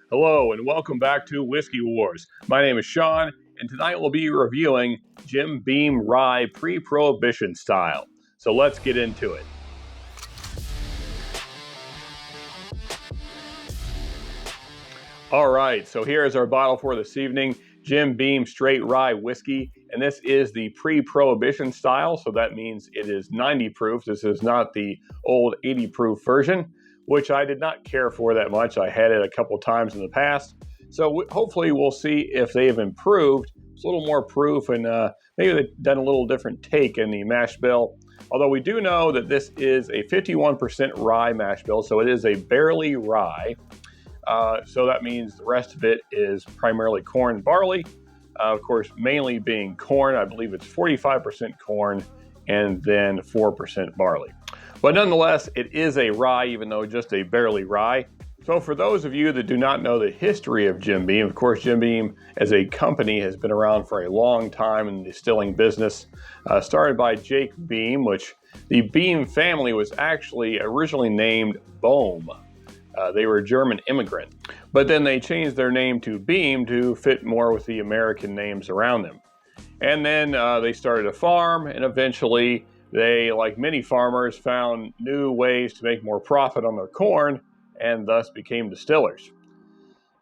Hello and welcome back to Whiskey Wars. My name is Sean, and tonight we'll be reviewing Jim Beam Rye Pre-Prohibition style. So let's get into it. All right, so here is our bottle for this evening, Jim Beam Straight Rye Whiskey, and this is the Pre-Prohibition style, so that means it is 90 proof. This is not the old 80 proof version, which I did not care for that much. I had it a couple times in the past, so hopefully we'll see if they have improved. It's a little more proof, and maybe they've done a little different take in the mash bill. Although we do know that this is a 51% rye mash bill, so it is a barley rye. So that means the rest of it is primarily corn and barley. Of course, mainly being corn. I believe it's 45% corn and then 4% barley. But nonetheless, it is a rye, even though just a barley rye. So for those of you that do not know the history of Jim Beam, of course, Jim Beam as a company has been around for a long time in the distilling business. Started by Jake Beam, which the Beam family was actually originally named Bohm. They were a German immigrant, but then they changed their name to Beam to fit more with the American names around them. And then they started a farm, and eventually they, like many farmers, found new ways to make more profit on their corn, and thus became distillers.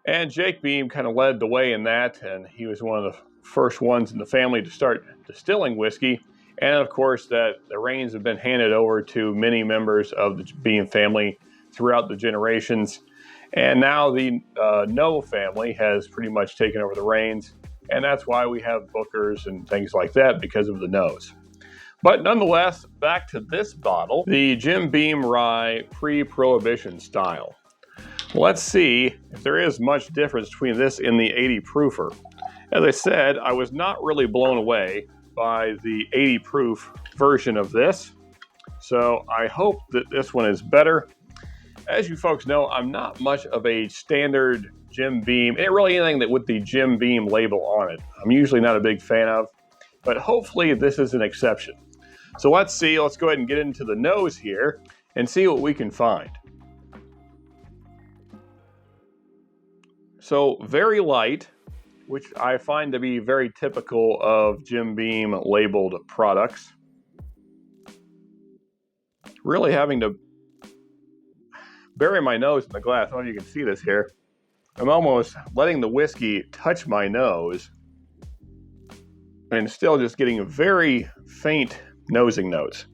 And Jake Beam kind of led the way in that, and he was one of the first ones in the family to start distilling whiskey. And of course, that the reins have been handed over to many members of the Beam family throughout the generations, and now the No family has pretty much taken over the reins, and that's why we have Bookers and things like that, because of the No's. But nonetheless, back to this bottle, the Jim Beam Rye Pre-Prohibition style. Let's see if there is much difference between this and the 80 proofer. As I said, I was not really blown away by the 80 proof version of this, so I hope that this one is better. As you folks know, I'm not much of a standard Jim Beam, and really anything that with the Jim Beam label on it, I'm usually not a big fan of, but hopefully this is an exception. So let's see, let's go ahead and get into the nose here and see what we can find. So very light, which I find to be very typical of Jim Beam labeled products. Really having to bury my nose in the glass. I don't know if you can see this here. I'm almost letting the whiskey touch my nose and still just getting very faint nosing notes.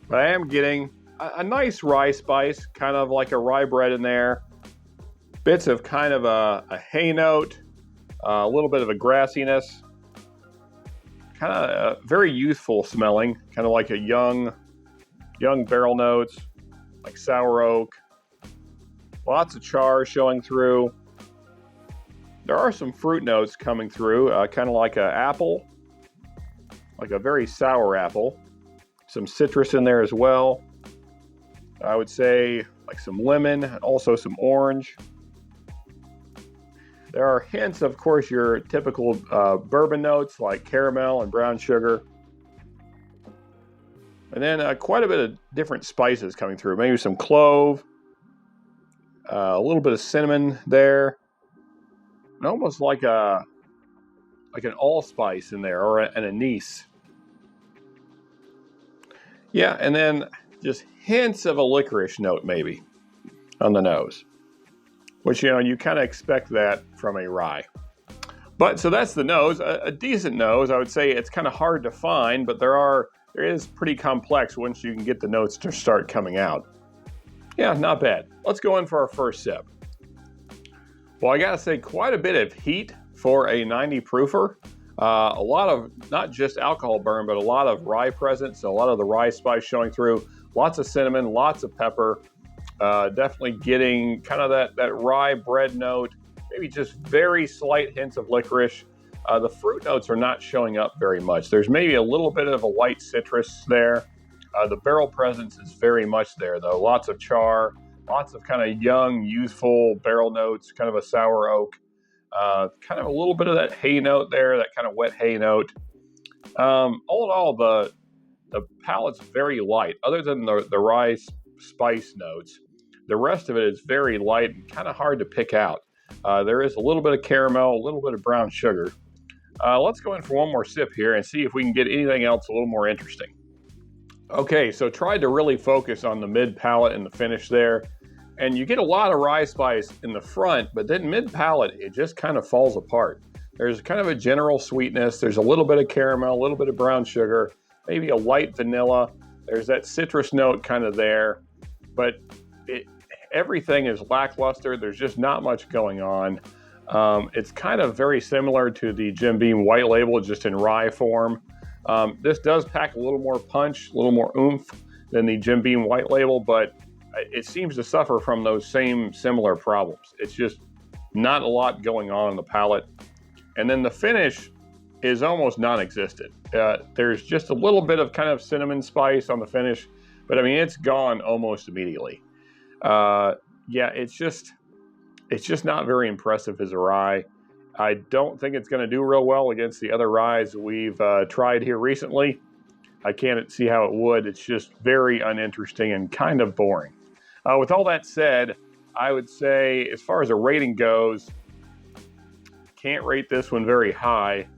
But I am getting a nice rye spice, kind of like a rye bread in there. Bits of kind of a hay note, a little bit of a grassiness. Kind of very youthful smelling, kind of like a young barrel notes. Like sour oak, lots of char showing through. There are some fruit notes coming through, kind of like an apple, like a very sour apple. Some citrus in there as well. I would say like some lemon, and also some orange. There are hints, of course, your typical bourbon notes like caramel and brown sugar. And then quite a bit of different spices coming through. Maybe some clove, a little bit of cinnamon there, and almost like an allspice in there, or an anise. Yeah, and then just hints of a licorice note maybe on the nose, which you kind of expect that from a rye. But so that's the nose, a decent nose. I would say it's kind of hard to find, but there is pretty complex once you can get the notes to start coming out. Yeah, not bad. Let's go in for our first sip. Well, I gotta say, quite a bit of heat for a 90 proofer. A lot of, not just alcohol burn, but a lot of rye present, so a lot of the rye spice showing through. Lots of cinnamon, lots of pepper. Definitely getting kind of that rye bread note, maybe just very slight hints of licorice. The fruit notes are not showing up very much. There's maybe a little bit of a light citrus there. The barrel presence is very much there, though. Lots of char, lots of kind of young, youthful barrel notes, kind of a sour oak. Kind of a little bit of that hay note there, that kind of wet hay note. All in all, the palate's very light, other than the rye spice notes. The rest of it is very light and kind of hard to pick out. There is a little bit of caramel, a little bit of brown sugar. Let's go in for one more sip here and see if we can get anything else a little more interesting. Okay, so tried to really focus on the mid palate and the finish there. And you get a lot of rye spice in the front, but then mid palate, it just kind of falls apart. There's kind of a general sweetness. There's a little bit of caramel, a little bit of brown sugar, maybe a light vanilla. There's that citrus note kind of there, but everything is lackluster. There's just not much going on. It's kind of very similar to the Jim Beam White Label, just in rye form. This does pack a little more punch, a little more oomph than the Jim Beam White Label, but it seems to suffer from those same similar problems. It's just not a lot going on in the palate. And then the finish is almost non-existent. There's just a little bit of kind of cinnamon spice on the finish, but I mean, it's gone almost immediately. Yeah, it's just not very impressive as a rye. I don't think it's going to do real well against the other ryes we've tried here recently. I can't see how it would. It's just very uninteresting and kind of boring. With all that said, I would say as far as a rating goes, can't rate this one very high.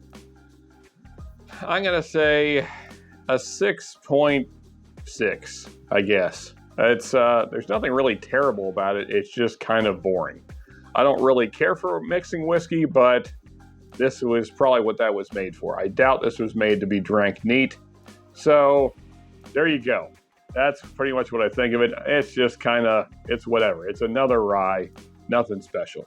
I'm going to say a 6.6, I guess. There's nothing really terrible about it. It's just kind of boring. I don't really care for mixing whiskey, but this was probably what that was made for. I doubt this was made to be drank neat. So there you go. That's pretty much what I think of it. It's just it's whatever. It's another rye, nothing special.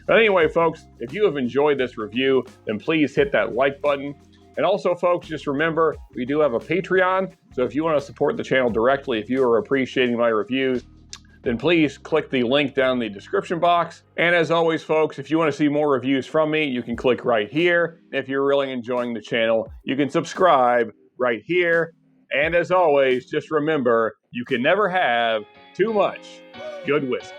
But anyway, folks, if you have enjoyed this review, then please hit that like button. And also, folks, just remember, we do have a Patreon. So if you want to support the channel directly, if you are appreciating my reviews, then please click the link down in the description box. And as always, folks, if you want to see more reviews from me, you can click right here. If you're really enjoying the channel, you can subscribe right here. And as always, just remember, you can never have too much good whiskey.